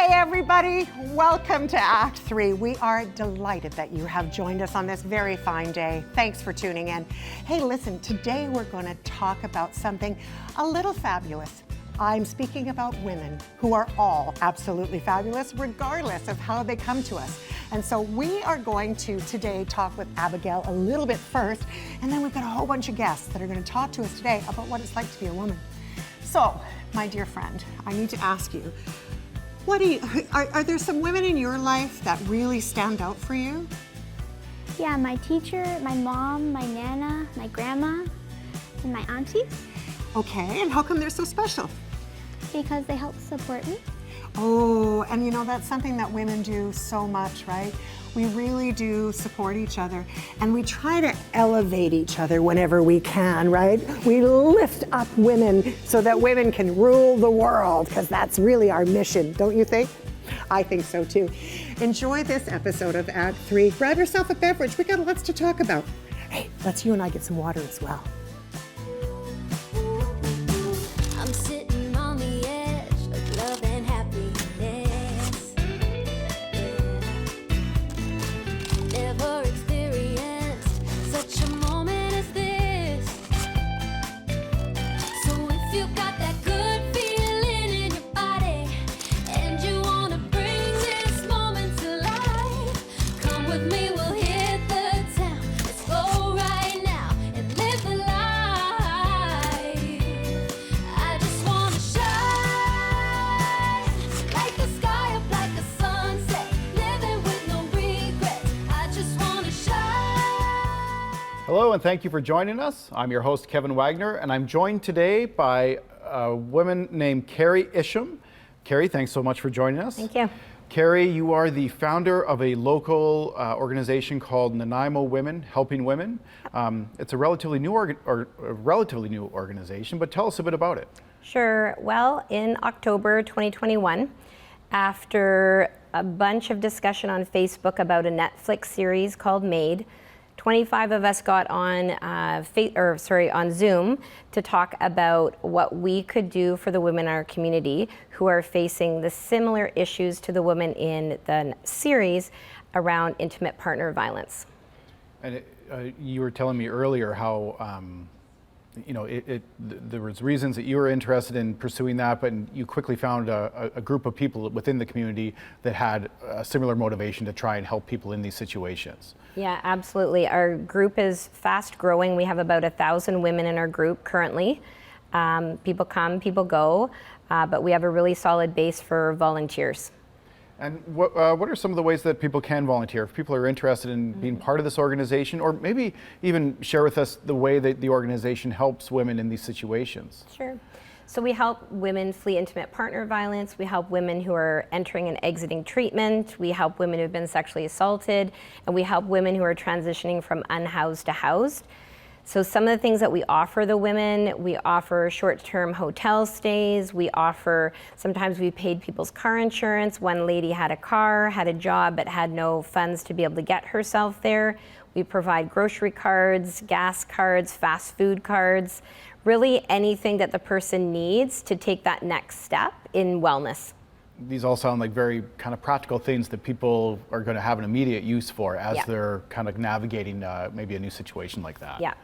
Hey everybody, welcome to Act 3. We are delighted that you have joined us on this very fine day. Thanks for tuning in. Hey, listen, today we're going to talk about something a little fabulous. I'm speaking about women who are all absolutely fabulous, regardless of how they come to us. And so we are going to today talk with Abigail a little bit first, and then we've got a whole bunch of guests that are going to talk to us today about what it's like to be a woman. So, my dear friend, I need to ask you, are there some women in your life that really stand out for you? Yeah, my teacher, my mom, my nana, my grandma, and my aunties. Okay, and how come they're so special? Because they help support me. Oh, and you know, that's something that women do so much, right? We really do support each other, and we try to elevate each other whenever we can, right? We lift up women so that women can rule the world, because that's really our mission, don't you think? I think so too. Enjoy this episode of Act 3. Grab yourself a beverage. We got lots to talk about. Hey, let's you and I get some water as well. I'm sitting on the edge of love and happiness. Never experienced such a moment as this. So if you got that good feeling in your body and you wanna bring this moment to life, come with me, we'll hit the town. Let's go right now and live the life. I just wanna shine like the sky up like a sunset, living with no regrets. I just wanna shine. Hello, and thank you for joining us. I'm your host, Kevin Wagner, and I'm joined today by a woman named Carrie Isham. Carrie, thanks so much for joining us. Thank you. Carrie, you are the founder of a local organization called Nanaimo Women, Helping Women. It's a relatively new organization, but tell us a bit about it. Sure. Well, in October 2021, after a bunch of discussion on Facebook about a Netflix series called Made, 25 of us got on on Zoom to talk about what we could do for the women in our community who are facing the similar issues to the women in the series around intimate partner violence. And you were telling me earlier how there was reasons that you were interested in pursuing that, but you quickly found a group of people within the community that had a similar motivation to try and help people in these situations. Yeah, absolutely. Our group is fast growing. We have about 1,000 women in our group currently. People come, people go, but we have a really solid base for volunteers. And what are some of the ways that people can volunteer? If people are interested in being part of this organization, or maybe even share with us the way that the organization helps women in these situations. Sure. So we help women flee intimate partner violence. We help women who are entering and exiting treatment. We help women who have been sexually assaulted. And we help women who are transitioning from unhoused to housed. So some of the things that we offer the women, we offer short-term hotel stays. Sometimes we paid people's car insurance. One lady had a car, had a job, but had no funds to be able to get herself there. We provide grocery cards, gas cards, fast food cards, really anything that the person needs to take that next step in wellness. These all sound like very kind of practical things that people are going to have an immediate use for as they're kind of navigating maybe a new situation like that. Yeah.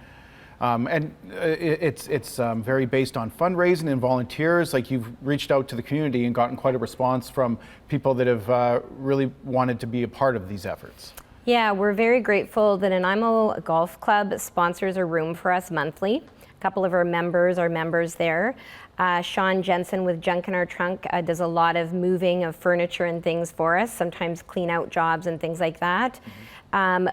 And it's very based on fundraising and volunteers. Like, you've reached out to the community and gotten quite a response from people that have really wanted to be a part of these efforts. Yeah, we're very grateful. The Nanaimo Golf Club sponsors a room for us monthly. A couple of our members are members there. Sean Jensen with Junk in Our Trunk does a lot of moving of furniture and things for us, sometimes clean out jobs and things like that.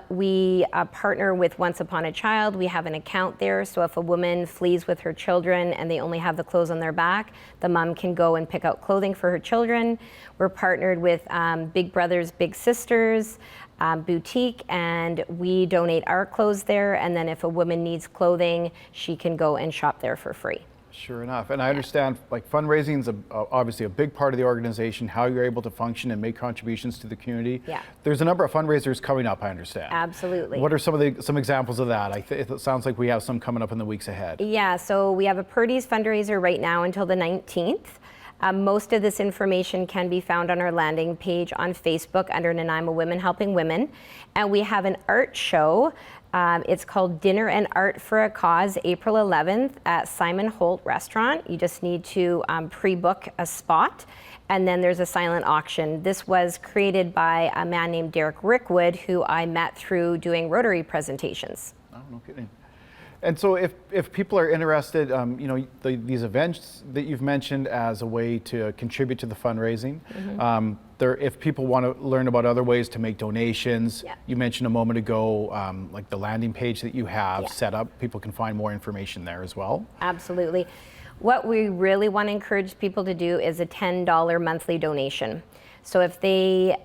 We partner with Once Upon a Child. We have an account there, so if a woman flees with her children and they only have the clothes on their back, the mom can go and pick out clothing for her children. We're partnered with Big Brothers Big Sisters boutique, and we donate our clothes there, and then if a woman needs clothing, she can go and shop there for free. Sure enough. And I understand, like, fundraising is obviously a big part of the organization, how you're able to function and make contributions to the community. Yeah. There's a number of fundraisers coming up, I understand. Absolutely. What are some examples of that? It sounds like we have some coming up in the weeks ahead. Yeah, so we have a Purdy's fundraiser right now until the 19th. Most of this information can be found on our landing page on Facebook under Nanaimo Women Helping Women. And we have an art show. It's called Dinner and Art for a Cause, April 11th at Simon Holt Restaurant. You just need to pre-book a spot. And then there's a silent auction. This was created by a man named Derek Rickwood, who I met through doing Rotary presentations. Oh, no kidding. And so if people are interested, you know, these events that you've mentioned as a way to contribute to the fundraising, if people want to learn about other ways to make donations, you mentioned a moment ago, like the landing page that you have set up, people can find more information there as well. Absolutely. What we really want to encourage people to do is a $10 monthly donation. So if they,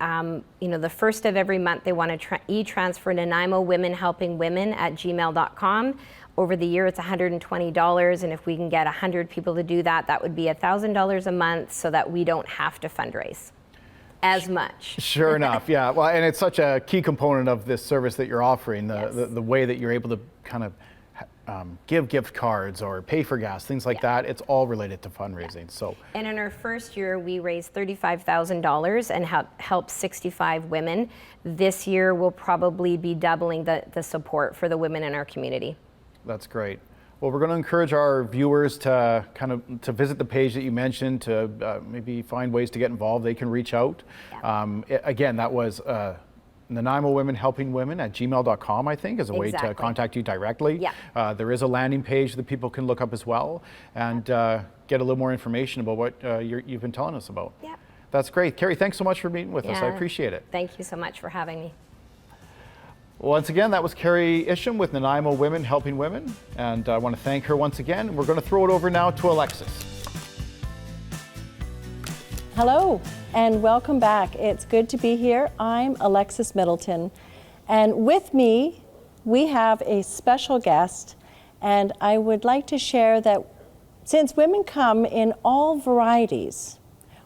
you know, the first of every month they want to e-transfer Nanaimo Women Helping Women at gmail.com. Over the year, it's $120, and if we can get 100 people to do that, that would be $1,000 a month, so that we don't have to fundraise as much. Sure enough, yeah. Well, and it's such a key component of this service that you're offering, the way that you're able to kind of give gift cards or pay for gas, things like that. It's all related to fundraising. So. And in our first year, we raised $35,000 and helped 65 women. This year, we'll probably be doubling the support for the women in our community. That's great. Well, we're going to encourage our viewers to to visit the page that you mentioned, to maybe find ways to get involved. They can reach out. Again, that was Nanaimo Women Helping Women at gmail.com, I think, is a way to contact you directly. There is a landing page that people can look up as well and get a little more information about what you've been telling us about. That's great. Carrie, thanks so much for meeting with us. I appreciate it. Thank you so much for having me. Once again, that was Carrie Isham with Nanaimo Women Helping Women, and I want to thank her once again. We're going to throw it over now to Alexis. Hello, and welcome back. It's good to be here. I'm Alexis Middleton, and with me, we have a special guest, and I would like to share that since women come in all varieties,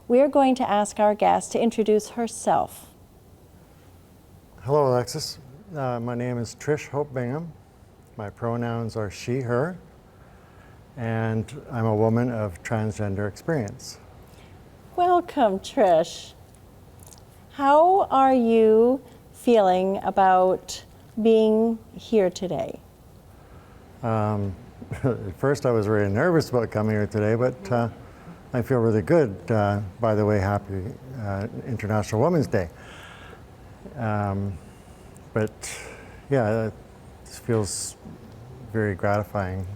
we're going to ask our guest to introduce herself. Hello, Alexis. My name is Trish Bingham. My pronouns are she, her, and I'm a woman of transgender experience. Welcome, Trish. How are you feeling about being here today? At first I was really nervous about coming here today, but I feel really good. By the way, happy International Women's Day. But yeah, it feels very gratifying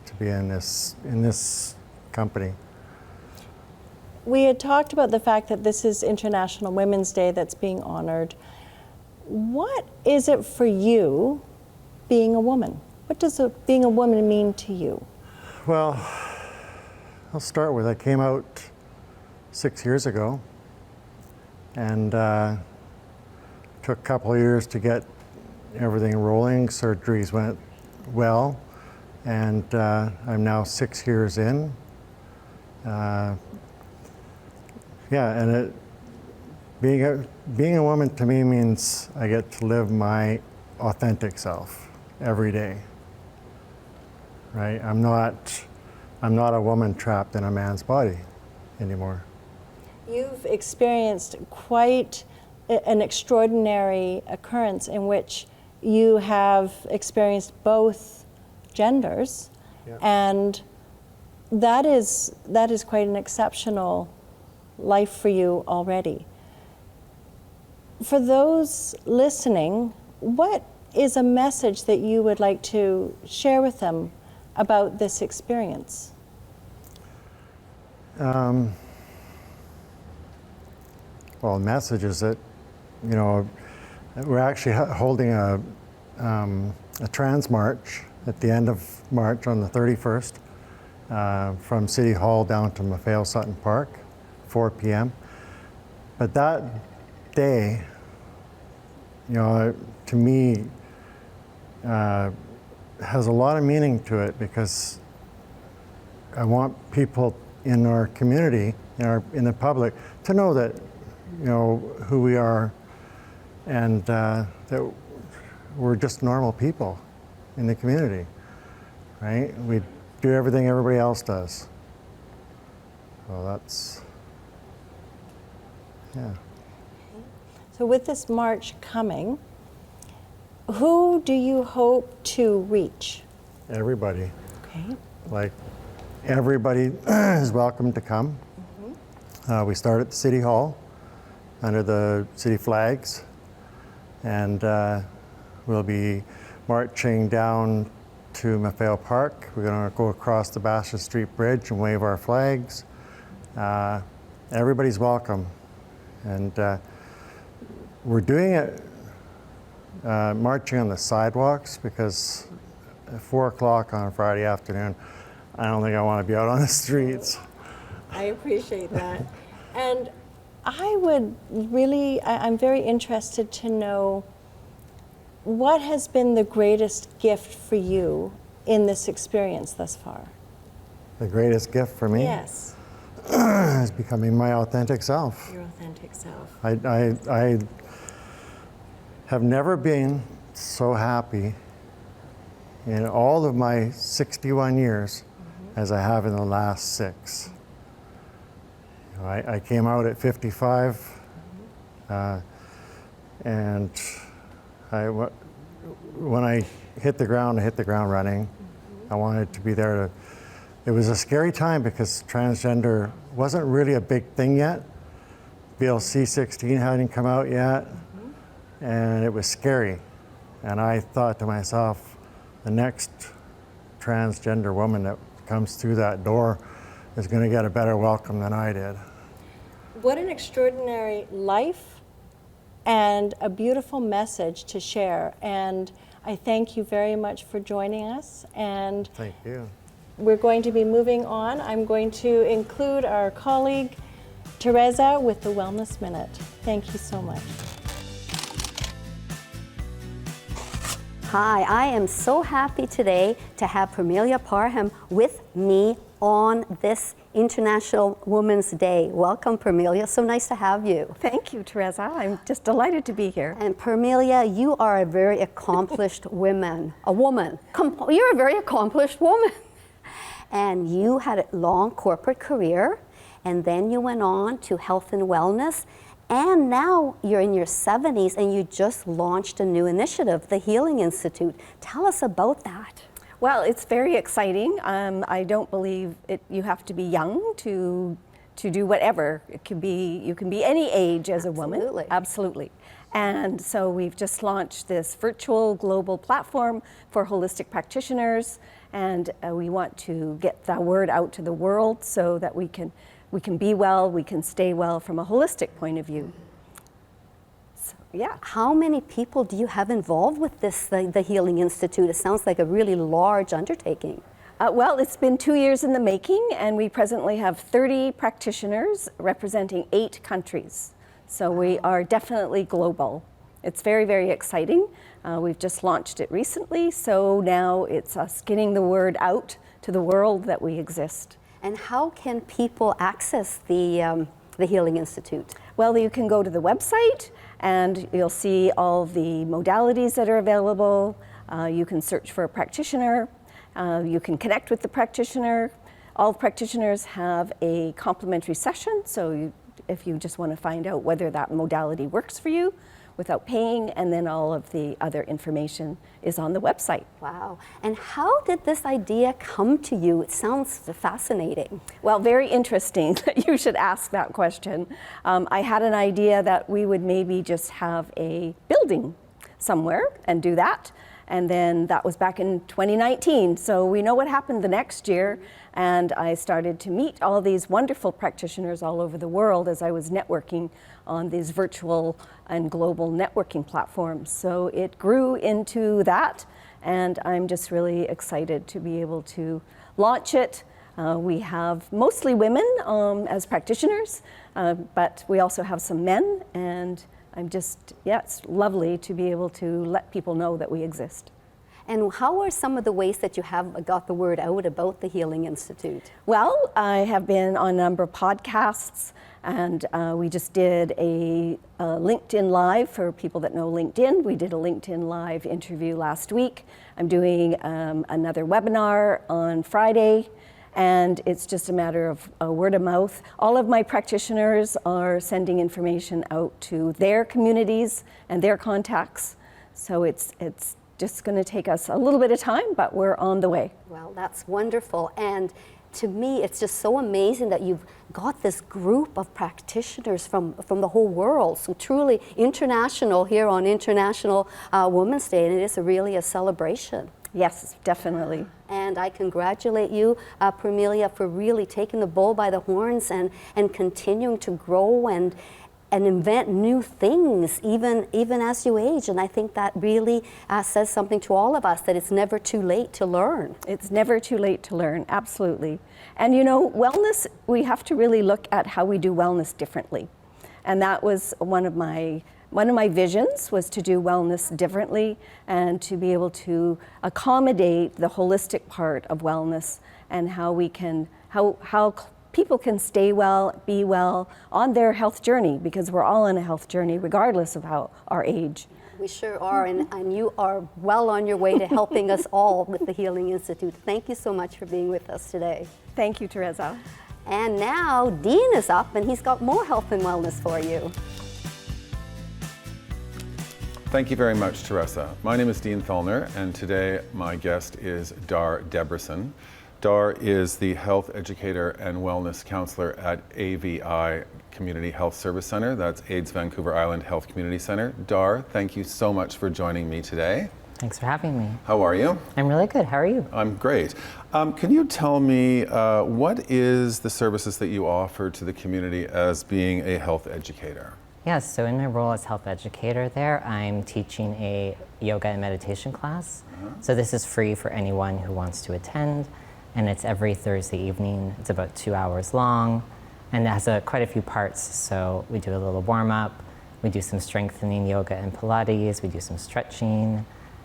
to be in this company. We had talked about the fact that this is International Women's Day that's being honored. What is it for you being a woman? What does being a woman mean to you? Well, I'll start with, I came out 6 years ago, and took a couple of years to get everything rolling. Surgeries went well, and I'm now 6 years in. Yeah, and being a woman to me means I get to live my authentic self every day. Right? I'm not a woman trapped in a man's body anymore. You've experienced quite an extraordinary occurrence in which you have experienced both genders, and that is quite an exceptional life for you already. For those listening, what is a message that you would like to share with them about this experience? Well, the message is that, you know, we're actually holding a trans march at the end of March on the 31st from City Hall down to Maffeo Sutton Park, 4 p.m. But that day, you know, to me, has a lot of meaning to it, because I want people in our community, in the public, to know that, you know, who we are, and that we're just normal people in the community, right? We do everything everybody else does. So that's, yeah. So with this march coming, who do you hope to reach? Everybody. Okay. Like, everybody is welcome to come. We start at the City Hall under the city flags, and we'll be marching down to Maffeo Park. We're going to go across the Bassett Street Bridge and wave our flags. Everybody's welcome. And we're doing it marching on the sidewalks because at 4 o'clock on a Friday afternoon, I don't think I want to be out on the streets. I appreciate that. And I would really, I'm very interested to know what has been the greatest gift for you in this experience thus far? The greatest gift for me Yes, is becoming my authentic self. your authentic self. I have never been so happy in all of my 61 years as I have in the last 6. You know, I came out at 55, and when I hit the ground, I hit the ground running. I wanted to be there to. It was a scary time because transgender wasn't really a big thing yet. Bill C-16 hadn't come out yet, and it was scary. And I thought to myself, the next transgender woman that comes through that door is going to get a better welcome than I did. What an extraordinary life and a beautiful message to share. And I thank you very much for joining us. And Thank you. we're going to be moving on. I'm going to include our colleague, Teresa, with the Wellness Minute. Thank you so much. Hi, I am so happy today to have Familia Parham with me on this International Women's Day. Welcome, Familia. So nice to have you. Thank you, Teresa. I'm just delighted to be here. And Familia, you are a very accomplished woman. You're a very accomplished woman. And you had a long corporate career, and then you went on to health and wellness. And now you're in your 70s and you just launched a new initiative, the Healing Institute. Tell us about that. Well, it's very exciting. I don't believe you have to be young to do whatever. You can be any age as a woman. Absolutely. Absolutely. And so we've just launched this virtual global platform for holistic practitioners, and we want to get the word out to the world so that we can be well, we can stay well from a holistic point of view. So, yeah. How many people do you have involved with this, the Healing Institute? It sounds like a really large undertaking. Well, it's been 2 years in the making, and we presently have 30 practitioners representing 8 countries. So we are definitely global. It's very, very exciting. We've just launched it recently, so now it's us getting the word out to the world that we exist. And how can people access the Healing Institute? Well, you can go to the website and you'll see all the modalities that are available. You can search for a practitioner. You can connect with the practitioner. All practitioners have a complimentary session, so if you just want to find out whether that modality works for you without paying, and then all of the other information is on the website. Wow. And how did this idea come to you? It sounds fascinating. Well, very interesting that you should ask that question. I had an idea that we would maybe just have a building somewhere and do that. And then that was back in 2019. So we know what happened the next year. And I started to meet all these wonderful practitioners all over the world as I was networking on these virtual and global networking platforms. So it grew into that. And I'm just really excited to be able to launch it. We have mostly women as practitioners, but we also have some men. And it's lovely to be able to let people know that we exist. And how are some of the ways that you have got the word out about the Healing Institute? Well, I have been on a number of podcasts, and we just did a LinkedIn Live for people that know LinkedIn. We did a LinkedIn Live interview last week. I'm doing another webinar on Friday, and it's just a matter of word of mouth. All of my practitioners are sending information out to their communities and their contacts, so it's just going to take us a little bit of time, but we're on the way. Well, that's wonderful. And to me, it's just so amazing that you've got this group of practitioners from the whole world. So truly international here on International Women's Day, and it is really a celebration. Yes, definitely. And I congratulate you, Familia, for really taking the bull by the horns and continuing to grow and invent new things even as you age. And I think that really says something to all of us, that it's never too late to learn. It's never too late to learn, absolutely. And you know, wellness, we have to really look at how we do wellness differently. And that was one of my visions, was to do wellness differently and to be able to accommodate the holistic part of wellness and how we can, how people can stay well, be well on their health journey, because we're all on a health journey regardless of our age. We sure are, and you are well on your way to helping us all with the Healing Institute. Thank you so much for being with us today. Thank you, Teresa. And now Dean is up, and he's got more health and wellness for you. Thank you very much, Teresa. My name is Dean Fellner, and today my guest is Dar Deberson. Dar is the health educator and wellness counselor at AVI Community Health Service Center. That's AIDS Vancouver Island Health Community Center. Dar, thank you so much for joining me today. Thanks for having me. How are you? I'm really good. How are you? I'm great. Can you tell me what is the services that you offer to the community as being a health educator? Yes, so in my role as health educator there, I'm teaching a yoga and meditation class. So this is free for anyone who wants to attend, and it's every Thursday evening. It's about 2 hours long, and it has quite a few parts. So we do a little warm-up, we do some strengthening yoga and Pilates, we do some stretching,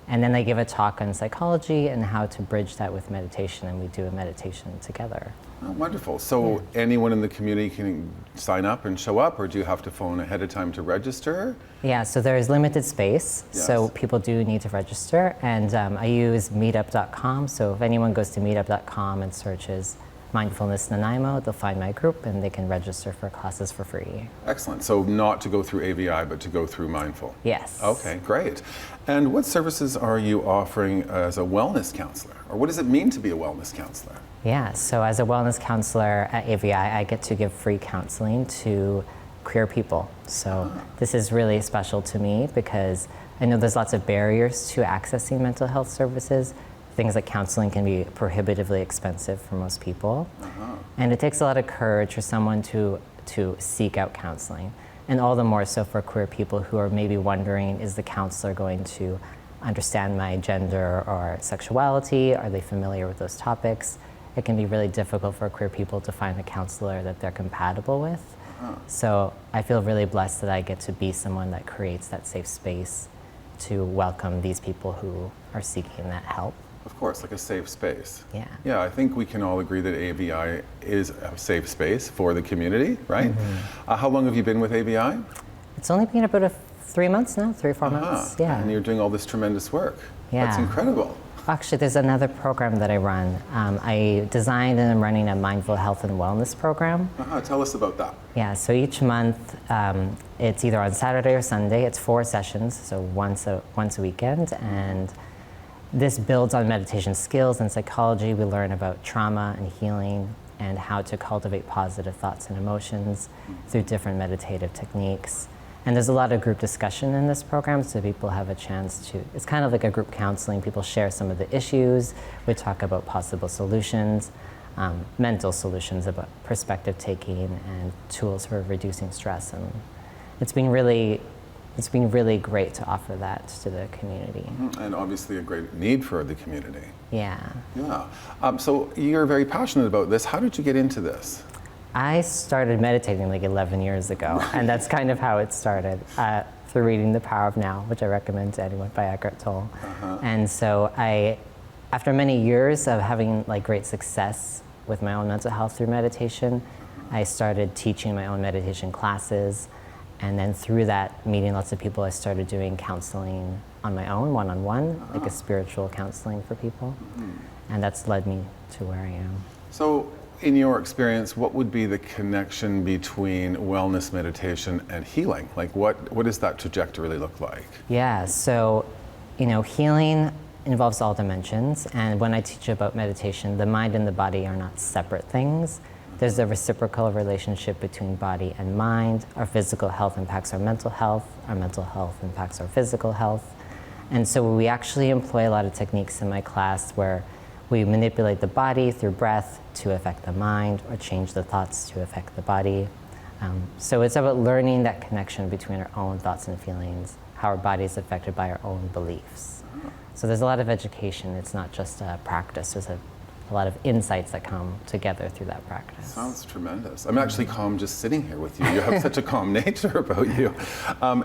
and then they give a talk on psychology and how to bridge that with meditation, and we do a meditation together. Oh, wonderful. So anyone in the community can sign up and show up, or do you have to phone ahead of time to register? Yeah, so there is limited space, Yes. so people do need to register, and I use meetup.com, so if anyone goes to meetup.com and searches Mindfulness Nanaimo, they'll find my group and they can register for classes for free. Excellent. So not to go through AVI, but to go through Mindful. Yes. Okay, great. And what services are you offering as a wellness counselor? Or what does it mean to be a wellness counselor? Yeah, so as a wellness counselor at AVI, I get to give free counseling to queer people. So this is really special to me because I know there's lots of barriers to accessing mental health services. Things like counseling can be prohibitively expensive for most people. And it takes a lot of courage for someone to seek out counseling. And all the more so for queer people who are maybe wondering, is the counselor going to understand my gender or sexuality? Are they familiar with those topics? It can be really difficult for queer people to find a counselor that they're compatible with. So I feel really blessed that I get to be someone that creates that safe space to welcome these people who are seeking that help. Of course, like a safe space. Yeah. Yeah, I think we can all agree that AVI is a safe space for the community, right? How long have you been with AVI? It's only been about 3 months now, 3 or 4 months. Yeah. And you're doing all this tremendous work. Yeah. That's incredible. Actually, there's another program that I run. I designed and I'm running a mindful health and wellness program. Tell us about that. Yeah, so each month it's either on Saturday or Sunday. It's 4 sessions, so once a weekend, and this builds on meditation skills and psychology. We learn about trauma and healing and how to cultivate positive thoughts and emotions through different meditative techniques. And there's a lot of group discussion in this program, so people have a chance to, it's kind of like a group counseling. People share some of the issues. We talk about possible solutions, mental solutions about perspective taking and tools for reducing stress. And it's been really great to offer that to the community. And obviously a great need for the community. Yeah. Yeah. So you're very passionate about this. How did you get into this? I started meditating like 11 years ago, and that's kind of how it started, through reading The Power of Now, which I recommend to anyone by Eckhart Tolle. And so after many years of having like great success with my own mental health through meditation, I started teaching my own meditation classes. And then through that, meeting lots of people, I started doing counseling on my own, one-on-one, like a spiritual counseling for people. And that's led me to where I am. So, in your experience, what would be the connection between wellness, meditation, and healing? Like, what does that trajectory really look like? Yeah, so, healing involves all dimensions, and when I teach about meditation, the mind and the body are not separate things. There's a reciprocal relationship between body and mind. Our physical health impacts our mental health impacts our physical health. And so we actually employ a lot of techniques in my class where we manipulate the body through breath to affect the mind, or change the thoughts to affect the body. So it's about learning that connection between our own thoughts and feelings, how our body is affected by our own beliefs. So there's a lot of education. It's not just a practice. There's a lot of insights that come together through that practice. Sounds tremendous. I'm actually calm just sitting here with you. You have such a calm nature about you.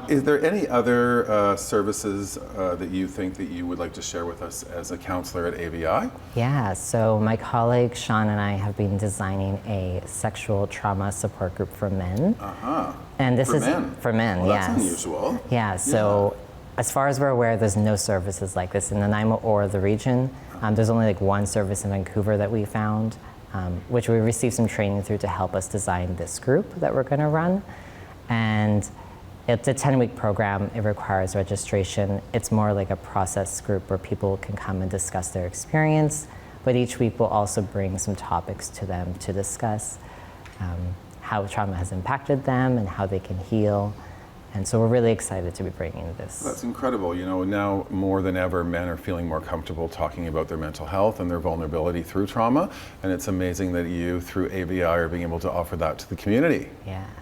Is there any other services that you think that you would like to share with us as a counselor at AVI? Yeah, so my colleague Sean and I have been designing a sexual trauma support group for men. And this For is men? for men, Well, yes. that's unusual. Yeah, so as far as we're aware, there's no services like this in Nanaimo or the region. There's only like one service in Vancouver that we found, which we received some training through to help us design this group that we're going to run. And it's a 10-week program. It requires registration. It's more like a process group where people can come and discuss their experience, but each week we'll also bring some topics to them to discuss how trauma has impacted them and how they can heal. And so we're really excited to be bringing this. That's incredible. Now more than ever, men are feeling more comfortable talking about their mental health and their vulnerability through trauma. And it's amazing that you, through AVI, are being able to offer that to the community.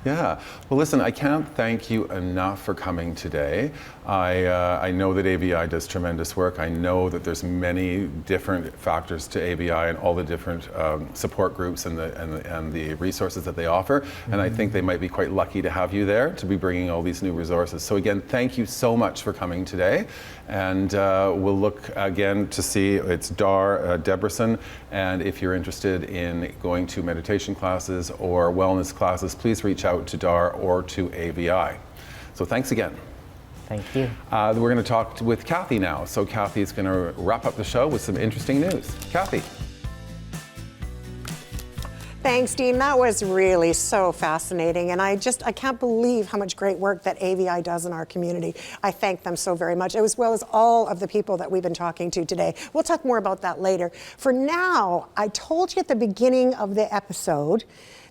Yeah. Well, listen, I can't thank you enough for coming today. I know that AVI does tremendous work. I know that there's many different factors to AVI and all the different support groups and the resources that they offer. And I think they might be quite lucky to have you there to be bringing all these new resources. So again, thank you so much for coming today. And we'll look again to see, it's Dar Deberson. And if you're interested in going to meditation classes or wellness classes, please reach out to Dar or to AVI. So thanks again. Thank you. We're going to talk with Kathy now. So Kathy is going to wrap up the show with some interesting news. Kathy. Thanks, Dean. That was really so fascinating. And I can't believe how much great work that AVI does in our community. I thank them so very much, as well as all of the people that we've been talking to today. We'll talk more about that later. For now, I told you at the beginning of the episode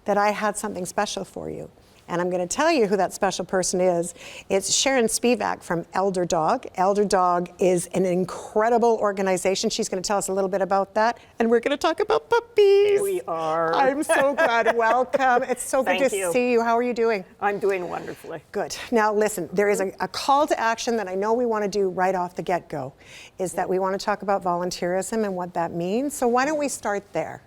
that I had something special for you. And I'm going to tell you who that special person is. It's Sharon Spivak from Elder Dog. Elder Dog is an incredible organization. She's going to tell us a little bit about that. And we're going to talk about puppies. We are. I'm so glad. Welcome. It's so good Thank to you. see you. How are you doing? I'm doing wonderfully. Good. Now listen, there is a call to action that I know we want to do right off the get-go, is that we want to talk about volunteerism and what that means. So why don't we start there?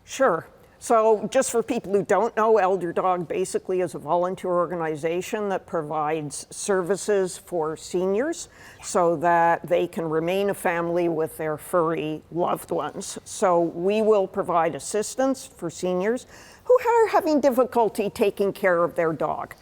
Sure. So just for people who don't know, Elder Dog basically is a volunteer organization that provides services for seniors so that they can remain a family with their furry loved ones. So we will provide assistance for seniors who are having difficulty taking care of their dog.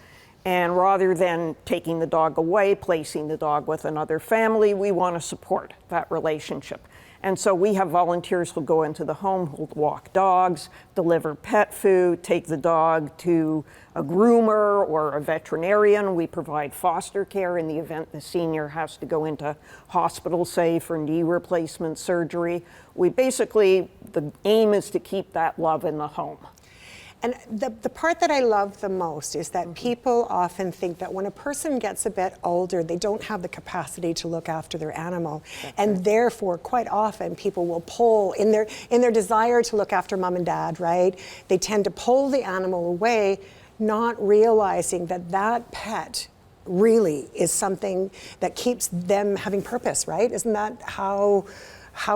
And rather than taking the dog away, placing the dog with another family, we want to support that relationship. And so we have volunteers who'll go into the home, who'll walk dogs, deliver pet food, take the dog to a groomer or a veterinarian. We provide foster care in the event the senior has to go into hospital, say, for knee replacement surgery. The aim is to keep that love in the home. And the part that I love the most is that people often think that when a person gets a bit older, they don't have the capacity to look after their animal. And therefore, quite often, people will pull, in their desire to look after mom and dad, right? They tend to pull the animal away, not realizing that that pet really is something that keeps them having purpose, right? Isn't that how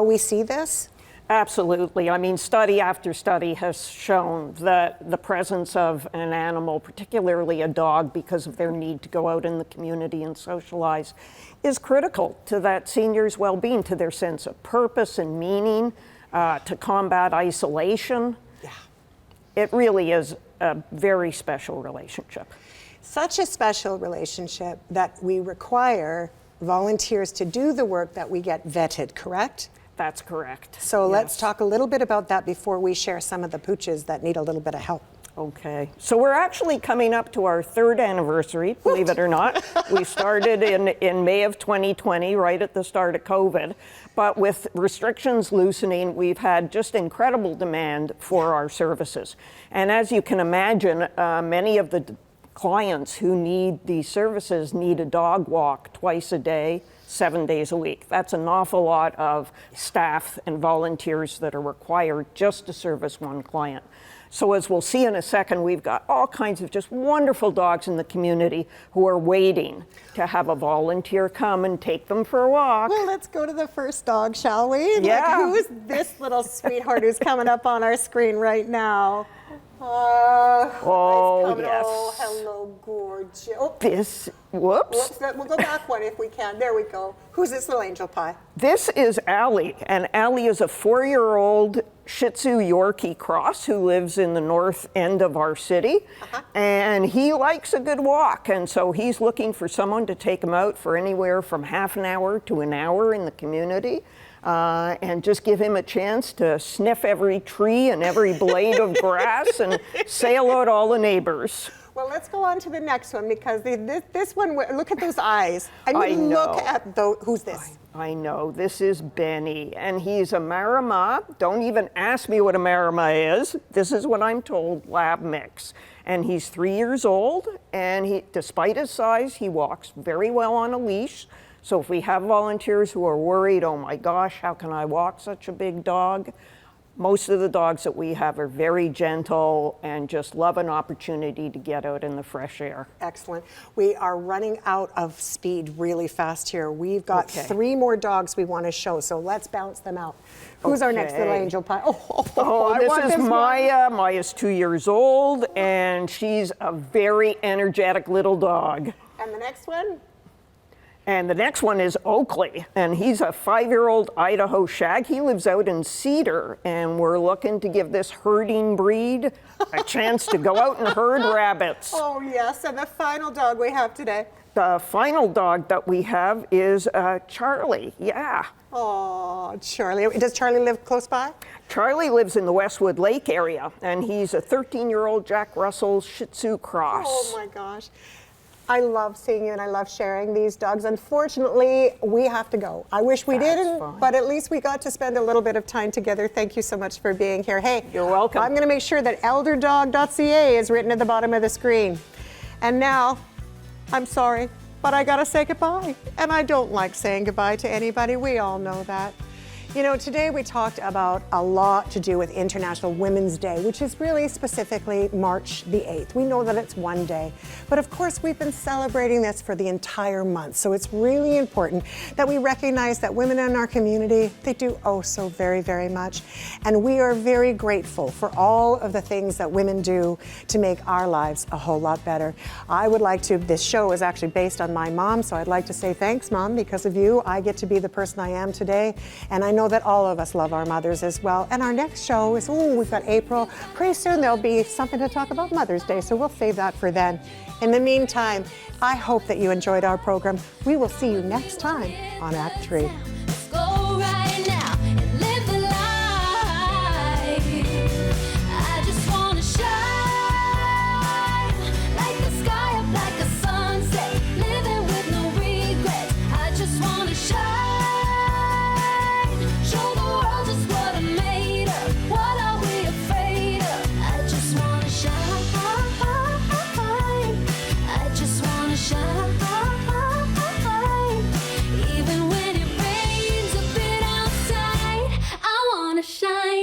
we see this? Absolutely. I mean, study after study has shown that the presence of an animal, particularly a dog, because of their need to go out in the community and socialize, is critical to that senior's well-being, to their sense of purpose and meaning, to combat isolation. Yeah. It really is a very special relationship. Such a special relationship that we require volunteers to do the work that we get vetted, correct? That's correct. So let's Yes. talk a little bit about that before we share some of the pooches that need a little bit of help. Okay, so we're actually coming up to our 3rd anniversary, believe it or not. We started in May of 2020, right at the start of COVID. But with restrictions loosening, we've had just incredible demand for our services. And as you can imagine, many of the clients who need these services need a dog walk twice a day, 7 days a week. That's an awful lot of staff and volunteers that are required just to service one client. So as we'll see in a second, we've got all kinds of just wonderful dogs in the community who are waiting to have a volunteer come and take them for a walk. Well, let's go to the first dog, shall we? Yeah. Like, who's this little sweetheart who's coming up on our screen right now? Oh, yes. Oh, hello, gorgeous. Oh, This, whoops. we'll go back one if we can. There we go. Who's this little angel pie? This is Allie, and Allie is a 4-year-old Shih Tzu Yorkie cross who lives in the north end of our city, and he likes a good walk, and so he's looking for someone to take him out for anywhere from half an hour to an hour in the community, and just give him a chance to sniff every tree and every blade of grass and say hello to all the neighbors. Well, let's go on to the next one because this one, look at those eyes. I I mean, look know. at those. Who's this? I know, this is Benny, and he's a Marama. Don't even ask me what a Marama is. This is what I'm told, lab mix. And he's 3 years old, and despite his size, he walks very well on a leash. So if we have volunteers who are worried, oh my gosh, how can I walk such a big dog? Most of the dogs that we have are very gentle and just love an opportunity to get out in the fresh air. Excellent. We are running out of speed really fast here. We've got Okay. 3 more dogs we want to show, so let's bounce them out. Who's our next little Okay. angel pie? Oh, I this want is one. Maya. Maya's 2 years old, and she's a very energetic little dog. And the next one? And the next one is Oakley, and he's a 5-year-old Idaho Shag. He lives out in Cedar, and we're looking to give this herding breed a chance to go out and herd rabbits. Oh, yes. And the final dog we have today. The final dog that we have is Charlie. Yeah. Oh, Charlie. Does Charlie live close by? Charlie lives in the Westwood Lake area, and he's a 13-year-old Jack Russell Shih Tzu cross. Oh, my gosh. I love seeing you and I love sharing these dogs. Unfortunately, we have to go. I wish we didn't, fine. but at least we got to spend a little bit of time together. Thank you so much for being here. Hey, You're welcome. I'm going to make sure that elderdog.ca is written at the bottom of the screen. And now, I'm sorry, but I got to say goodbye. And I don't like saying goodbye to anybody. We all know that. You know, today we talked about a lot to do with International Women's Day, which is really specifically March the 8th. We know that it's one day, but of course we've been celebrating this for the entire month. So it's really important that we recognize that women in our community, they do oh so very, very much. And we are very grateful for all of the things that women do to make our lives a whole lot better. I would like to, this show is actually based on my mom, so I'd like to say thanks, Mom, because of you, I get to be the person I am today. And I know that all of us love our mothers as well. And our next show is, we've got April. Pretty soon there'll be something to talk about Mother's Day, so we'll save that for then. In the meantime, I hope that you enjoyed our program. We will see you next time on Act 3. Let's go right now and live the life. I just wanna shine like the sky up like a sunset, living with no regrets. I just wanna shine. Show the world just what I'm made of. What are we afraid of? I just wanna shine. I just wanna shine. Even when it rains a bit outside, I wanna shine.